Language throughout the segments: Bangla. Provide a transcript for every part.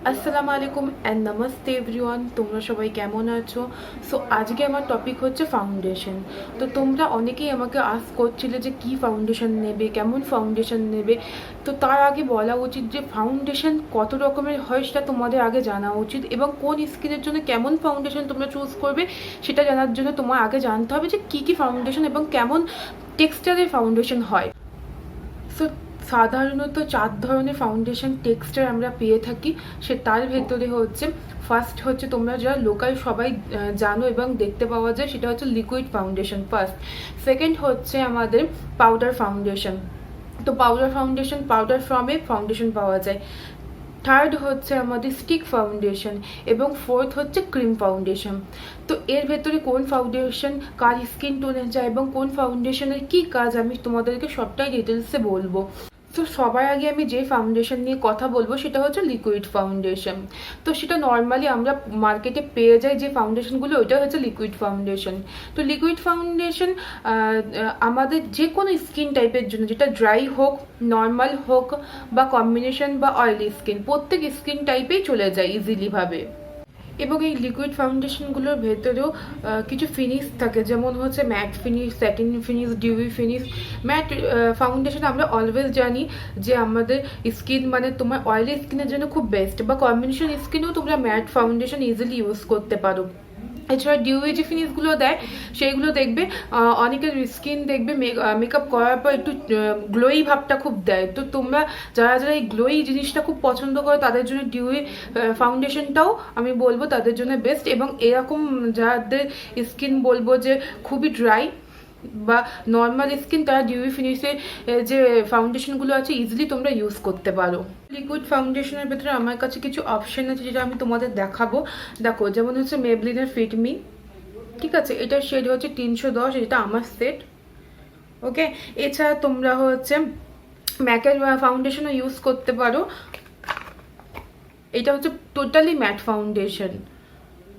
আসসালামু আলাইকুম এন্ড নমস্তে এভরিওয়ান, তোমরা সবাই কেমন আছো? সো আজকে আমার টপিক হচ্ছে ফাউন্ডেশন। তো তোমরা অনেকেই আমাকে আস্ক করছিলে যে কি ফাউন্ডেশন নেবে, কেমন ফাউন্ডেশন নেবে। তো তার আগে বলা উচিত যে ফাউন্ডেশন কত রকমের হয় সেটা তোমাদের আগে জানা উচিত, এবং কোন স্কিনের জন্য কেমন ফাউন্ডেশন তোমরা চুজ করবে সেটা জানার জন্য তোমার আগে জানতে হবে যে কি ফাউন্ডেশন এবং কেমন টেক্সচারের ফাউন্ডেশন হয়। সো সাধারণত 4 ধরনের ফাউন্ডেশন টেক্সচার আমরা পেয়ে থাকি। তার ভেতরে হচ্ছে ফার্স্ট হচ্ছে তোমরা যা লোকাল সবাই জানো এবং দেখতে পাওয়া যায় সেটা হচ্ছে লিকুইড ফাউন্ডেশন ফার্স্ট। সেকেন্ড হচ্ছে আমাদের পাউডার ফাউন্ডেশন। তো পাউডার ফর্মে ফাউন্ডেশন পাওয়া যায়। থার্ড হচ্ছে আমাদের স্টিক ফাউন্ডেশন এবং ফোর্থ হচ্ছে ক্রিম ফাউন্ডেশন। তো এর ভেতরে কোন ফাউন্ডেশন কার স্কিন টোনে যায় এবং কোন ফাউন্ডেশনের কি কাজ আমি তোমাদেরকে সবটাই ডিটেলসে বলবো। তো সবার আগে আমি যে ফাউন্ডেশন নিয়ে কথা বলবো সেটা হচ্ছে লিকুইড ফাউন্ডেশন। তো সেটা নর্মালি আমরা মার্কেটে পেয়ে যাই যে ফাউন্ডেশনগুলো, ওইটা হচ্ছে লিকুইড ফাউন্ডেশন। তো লিকুইড ফাউন্ডেশন আমাদের যে কোনো স্কিন টাইপের জন্য, যেটা ড্রাই হোক, নর্মাল হোক বা কম্বিনেশন বা অয়েলি স্কিন, প্রত্যেক স্কিন টাইপেই চলে যায় ইজিলিভাবে। এবং এই লিকুইড ফাউন্ডেশনগুলোর ভেতরেও কিছু ফিনিশ থাকে, যেমন হচ্ছে matte finish, satin finish, dewy finish. Matte foundation আমরা অলওয়েজ জানি যে আমাদের স্কিন মানে তোমার অয়েলি স্কিনের জন্য খুব বেস্ট, বা কম্বিনেশন স্কিনেও তোমরা ম্যাট ফাউন্ডেশন ইজিলি ইউজ করতে পারো। এছাড়া ডিউই যে ফিনিশগুলো দেয় সেইগুলো দেখবে অনেকের স্কিন দেখবে মেকআপ করার পর একটু গ্লোই ভাবটা খুব দেয়। তো তোমরা যারা যারা এই গ্লোই জিনিসটা খুব পছন্দ করো তাদের জন্য ডিউই ফাউন্ডেশনটাও আমি বলবো তাদের জন্য বেস্ট। এবং এরকম যাদের স্কিন বলবো যে খুবই ড্রাই বা নর্মাল স্কিন, তারা ডিউই ফিনিশের যে ফাউন্ডেশনগুলো আছে ইজিলি তোমরা ইউজ করতে পারো। লিকুইড ফাউন্ডেশনের ভেতরে আমার কাছে কিছু অপশন আছে যেটা আমি তোমাদের দেখাবো। দেখো, যেমন হচ্ছে মেবলিনের ফিটমি, ঠিক আছে, এটার শেড হচ্ছে 310, এটা আমার সেট। ওকে, এছাড়া তোমরা হচ্ছে ম্যাকের ফাউন্ডেশনও ইউজ করতে পারো। এটা হচ্ছে টোটালি ম্যাট ফাউন্ডেশন,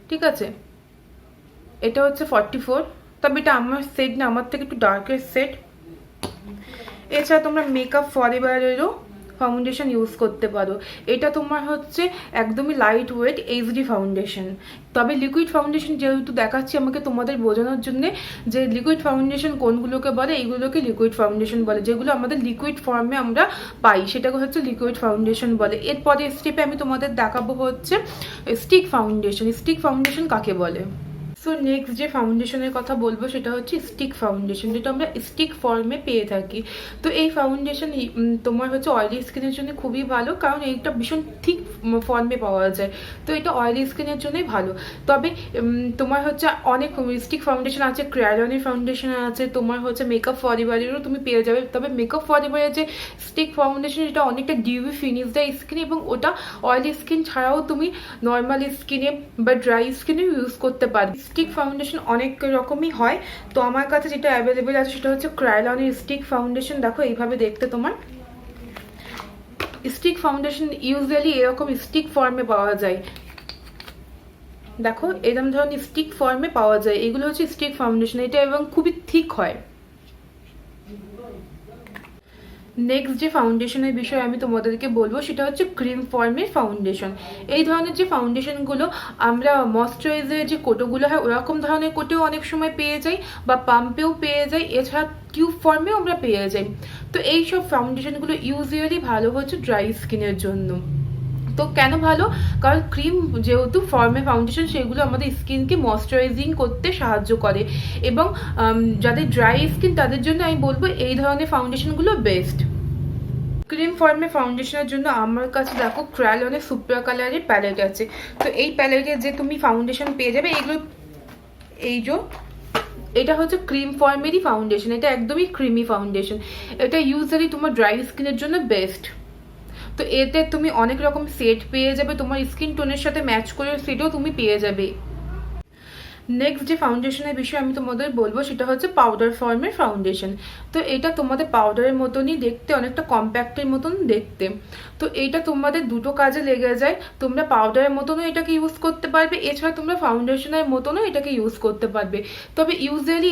ঠিক আছে। এটা হচ্ছে 44, তবে এটা আমার সেট না, আমার থেকে একটু ডার্কের সেট। এছাড়া তোমরা মেকআপ ফরএভারেরও ফাউন্ডেশন ইউজ করতে পারো। এটা তোমার হচ্ছে একদমই লাইট ওয়েট এইচডি ফাউন্ডেশন। তবে লিকুইড ফাউন্ডেশন যেহেতু দেখাচ্ছি আমাকে তোমাদের বোঝানোর জন্য যে লিকুইড ফাউন্ডেশন কোনগুলোকে বলে, এইগুলোকে লিকুইড ফাউন্ডেশন বলে। যেগুলো আমাদের লিকুইড ফর্মে আমরা পাই সেটাকে হচ্ছে লিকুইড ফাউন্ডেশন বলে। এরপরে স্টেপে আমি তোমাদের দেখাবো হচ্ছে স্টিক ফাউন্ডেশন। স্টিক ফাউন্ডেশন কাকে বলে? সো নেক্সট যে ফাউন্ডেশনের কথা বলবো সেটা হচ্ছে স্টিক ফাউন্ডেশন, যেটা আমরা স্টিক ফর্মে পেয়ে থাকি। তো এই ফাউন্ডেশন তোমার হচ্ছে অয়েলি স্কিনের জন্য খুবই ভালো, কারণ এইটা ভীষণ থিক ফর্মে পাওয়া যায়। তো এটা অয়েলি স্কিনের জন্যই ভালো। তবে তোমার হচ্ছে অনেক স্টিক ফাউন্ডেশন আছে, ক্রায়োনিক ফাউন্ডেশন আছে, তোমার হচ্ছে মেকআপ ফরএভারেরও তুমি পেয়ে যাবে। তবে মেকআপ ফরএভারের যে স্টিক ফাউন্ডেশন এটা অনেকটা ডিউই ফিনিশ দেয় স্কিনে, এবং ওটা অয়েলি স্কিন ছাড়াও তুমি নর্মাল স্কিনে বা ড্রাই স্কিনে ইউজ করতে পারবে। স্টিক ফাউন্ডেশন অনেক রকমই হয়। তো আমার কাছে যেটা অ্যাভেলেবেল আছে সেটা হচ্ছে ক্রায়োনিক স্টিক ফাউন্ডেশন। দেখো এইভাবে দেখতে তোমার স্টিক ফাউন্ডেশন ইউজুয়ালি এরকম স্টিক ফর্মে পাওয়া যায়। দেখো এরকম ধরনের স্টিক ফর্মে পাওয়া যায়, এগুলো হচ্ছে স্টিক ফাউন্ডেশন। এটা এবং খুবই থিক হয়। নেক্সট যে ফাউন্ডেশনের বিষয়ে আমি তোমাদেরকে বলবো সেটা হচ্ছে ক্রিম ফর্মের ফাউন্ডেশন। এই ধরনের যে ফাউন্ডেশনগুলো আমরা ময়শ্চারাইজারের যে কোটোগুলো হয় ওরকম ধরনের কোটেও অনেক সময় পেয়ে যাই, বা পাম্পেও পেয়ে যাই, এছাড়া টিউব ফর্মেও আমরা পেয়ে যাই। তো এই সব ফাউন্ডেশনগুলো ইউজুয়ালি ভালো হচ্ছে ড্রাই স্কিনের জন্য। তো কেন ভালো? কারণ ক্রিম যেহেতু ফর্মে ফাউন্ডেশন, সেগুলো আমাদের স্কিনকে ময়শ্চারাইজিং করতে সাহায্য করে। এবং যাদের ড্রাই স্কিন তাদের জন্য আমি বলবো এই ধরনের ফাউন্ডেশনগুলো বেস্ট। ক্রিম ফর্মে ফাউন্ডেশনের জন্য আমার কাছে দেখো ক্রায়োনের সুপার কালারের প্যালেট আছে। তো এই প্যালেটে যে তুমি ফাউন্ডেশন পেয়ে যাবে এইগুলো, এই যে এটা হচ্ছে ক্রিম ফর্মেরই ফাউন্ডেশন। এটা একদমই ক্রিমি ফাউন্ডেশন। এটা ইউজুয়ালি তোমার ড্রাই স্কিনের জন্য বেস্ট। তো এতে তুমি অনেক রকম সেট পেয়ে যাবে, তোমার স্কিন টোনের সাথে ম্যাচ করে সেটও তুমি পেয়ে যাবে। নেক্সট যে ফাউন্ডেশনের বিষয়ে আমি তোমাদের বলবো সেটা হচ্ছে পাউডার ফর্মের ফাউন্ডেশন। তো এটা তোমাদের পাউডারের মতনই দেখতে, অনেকটা কম্প্যাক্টের মতন দেখতে। তো এইটা তোমাদের দুটো কাজে লেগে যায়। তোমরা পাউডারের মতনও এটাকে ইউজ করতে পারবে, এছাড়া তোমরা ফাউন্ডেশনের মতনও এটাকে ইউজ করতে পারবে। তবে ইউজুয়ালি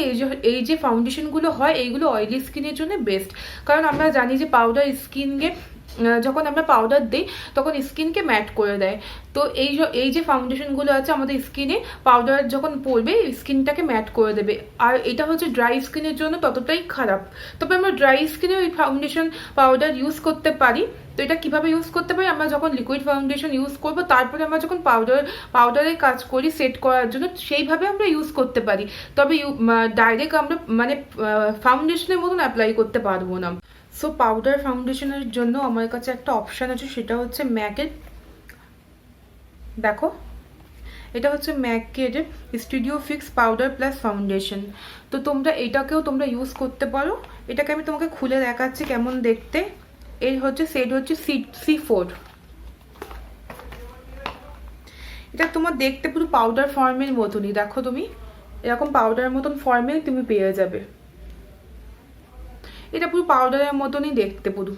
এই যে ফাউন্ডেশনগুলো হয় এইগুলো অয়েলি স্কিনের জন্য বেস্ট, কারণ আমরা জানি যে পাউডার স্কিনকে যখন আমরা পাউডার দিই তখন স্কিনকে ম্যাট করে দেয়। তো এই যে ফাউন্ডেশনগুলো আছে আমাদের স্কিনে পাউডার যখন পড়বে স্কিনটাকে ম্যাট করে দেবে। আর এটা হচ্ছে ড্রাই স্কিনের জন্য ততটাই খারাপ। তবে আমরা ড্রাই স্কিনে ওই ফাউন্ডেশন পাউডার ইউজ করতে পারি। তো এটা কিভাবে ইউজ করতে পারি, আমরা যখন লিকুইড ফাউন্ডেশন ইউজ করব তারপরে আমরা যখন পাউডারের কাজ করি সেট করার জন্য সেইভাবে আমরা ইউজ করতে পারি। তবে ডাইরেক্ট আমরা মানে ফাউন্ডেশনের মতন অ্যাপ্লাই করতে পারবো না। সো পাউডার ফাউন্ডেশনের জন্য আমার কাছে একটা অপশান আছে, সেটা হচ্ছে ম্যাকের, দেখো এটা হচ্ছে ম্যাকের studio fix powder plus foundation. তো তোমরা এটাকেও তোমরা ইউজ করতে পারো। এটাকে আমি তোমাকে খুলে দেখাচ্ছি কেমন দেখতে। এর হচ্ছে সেট হচ্ছে C4। এটা তোমার দেখতে পুরো পাউডার ফর্মের মতনই, দেখো তুমি এরকম পাউডার মতন ফর্মে তুমি পেয়ে যাবে। এটা পুরো পাউডারের মতনই দেখতে পুরো,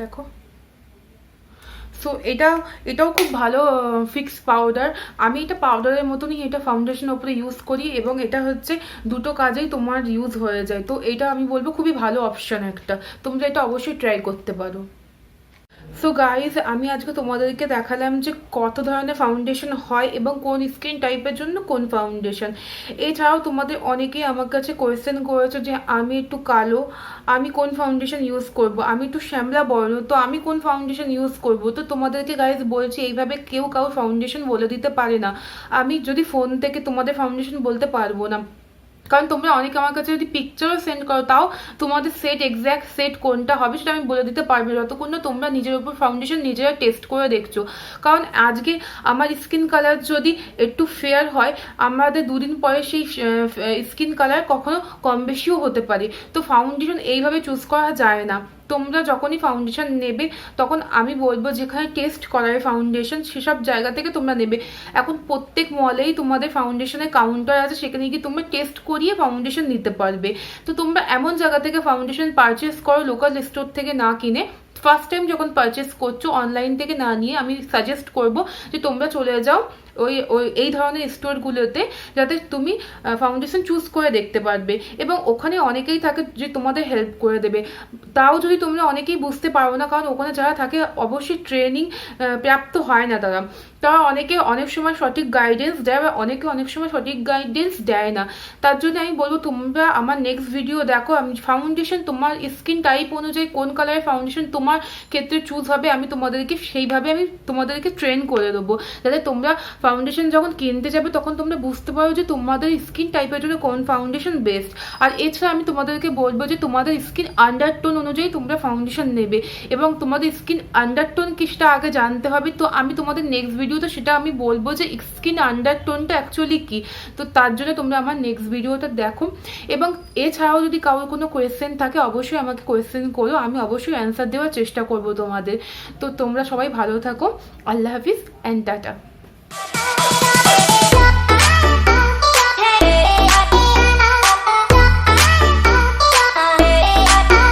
দেখো। সো এটাও খুব ভালো ফিক্স পাউডার। আমি এটা পাউডারের মতনই এটা ফাউন্ডেশনের উপরে ইউজ করি এবং এটা হচ্ছে দুটো কাজেই তোমার ইউজ হয়ে যায়। তো এটা আমি বলবো খুবই ভালো অপশন একটা, তোমরা এটা অবশ্যই ট্রাই করতে পারো। সো গাইজ, আমি আজকে তোমাদেরকে দেখালাম যে কত ধরনের ফাউন্ডেশন হয় এবং কোন স্কিন টাইপের জন্য কোন ফাউন্ডেশন। এছাড়াও তোমাদের অনেকেই আমার কাছে কোয়েশ্চেন করেছো যে আমি একটু কালো, আমি কোন ফাউন্ডেশন ইউজ করব, আমি একটু শ্যামলা বর্ণ, তো আমি কোন ফাউন্ডেশন ইউজ করব। তো তোমাদেরকে গাইজ বলছি, এইভাবে কেউ কারো ফাউন্ডেশন বলে দিতে পারে না। আমি যদি ফোন থেকে তোমাদের ফাউন্ডেশন বলতে পারবো না, কারণ তোমরা অনেকে আমার কাছে যদি পিকচারও সেন্ড করো তাও তোমাদের সেট এক্স্যাক্ট সেট কোনটা হবে সেটা আমি বলে দিতে পারবো যতক্ষণ না তোমরা নিজের উপর ফাউন্ডেশন নিজেরা টেস্ট করে দেখছো। কারণ আজকে আমার স্কিন কালার যদি একটু ফেয়ার হয়, আমাদের দুদিন পরে সেই স্কিন কালার কখনো কম বেশিও হতে পারে। তো ফাউন্ডেশন এইভাবে চুজ করা যায় না। তোমরা যখনই ফাউন্ডেশন নেবে তখন আমি বলবো যেখানে টেস্ট করার ফাউন্ডেশন সেসব জায়গা থেকে তোমরা নেবে। এখন প্রত্যেক মলেই তোমাদের ফাউন্ডেশনের কাউন্টার আছে, সেখানে গিয়ে তোমরা টেস্ট করিয়ে ফাউন্ডেশন নিতে পারবে। তো তোমরা এমন জায়গা থেকে ফাউন্ডেশন পারচেস করো, লোকাল স্টোর থেকে না কিনে। ফার্স্ট টাইম যখন পারচেস করছো অনলাইন থেকে না নিয়ে আমি সাজেস্ট করব যে তোমরা চলে যাও ওই এই ধরনের স্টোরগুলোতে, যাতে তুমি ফাউন্ডেশন চুজ করে দেখতে পারবে এবং ওখানে অনেকেই থাকে যে তোমাদের হেল্প করে দেবে। তাও যদি তোমরা অনেকেই বুঝতে পারো না, কারণ ওখানে যারা থাকে অবশ্যই ট্রেনিং প্রাপ্ত হয় না তারা অনেকে অনেক সময় সঠিক গাইডেন্স দেয় বা অনেকে অনেক সময় সঠিক গাইডেন্স দেয় না। তার জন্য আমি বলবো তোমরা আমার নেক্সট ভিডিও দেখো, আমি ফাউন্ডেশন তোমার স্কিন টাইপ অনুযায়ী কোন কালারের ফাউন্ডেশন তোমার ক্ষেত্রে চুজ হবে আমি তোমাদেরকে ট্রেন করে দেবো, যাতে তোমরা ফাউন্ডেশন যখন কিনতে যাবে তখন তোমরা বুঝতে পারো যে তোমাদের স্কিন টাইপের জন্য কোন ফাউন্ডেশন বেস্ট। আর এছাড়া আমি তোমাদেরকে বলবো যে তোমাদের স্কিন আন্ডারটোন অনুযায়ী তোমরা ফাউন্ডেশন নেবে এবং তোমাদের স্কিন আন্ডারটোন কি সেটা আগে জানতে হবে। তো আমি তোমাদের নেক্সট ভিডিওতে সেটা আমি বলবো যে স্কিন আন্ডারটোনটা অ্যাকচুয়ালি কি। তো তার জন্য তোমরা আমার নেক্সট ভিডিওটা দেখো এবং এছাড়াও যদি কারোর কোনো কোয়েশ্চেন থাকে অবশ্যই আমাকে কোয়েশ্চেন করো, আমি অবশ্যই অ্যান্সার দেওয়ার চেষ্টা করবো তোমাদের। তো তোমরা সবাই ভালো থাকো, আল্লাহ হাফিজ অ্যান্ড টাটা।